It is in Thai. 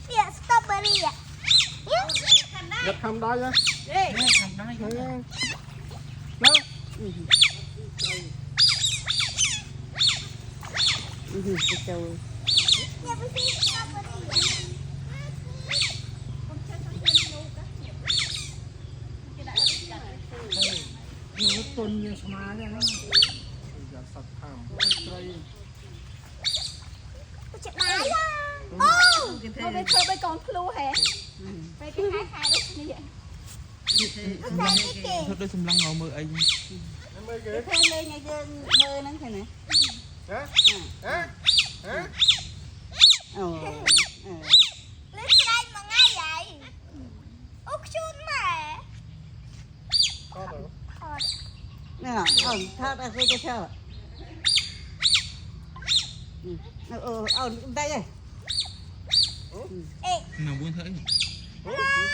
เนี่ยสตรอเบอรี่อ่ะอยากทำได้ยัง เฮ้ยทำได้ นะ เนี่ยไปซื้อสตรอเบอรี่ หนูตุนยังสมาเนี่ยนะ อยากสัตว์ข้าม จะมาล่ะโอ้เราไปเคยไปกองพลูแฮะไปกินขายได้นี่ก็ใส่ไม่เก่ง thật đây xâm lăng ngầu mơ ấy ไม่เก๋ เพลงเลยไงเกินเบอร์นั้นใช่ไหม ฮะฮะฮะ โอ้ เล่นอะไรมาง่ายใหญ่อุกชุนแม่ ก็เดี๋ยว ถอด เนี่ยถ้าอะไรก็ชอบเอาได้เลย เอ๊ะ nào buôn thấy อะไร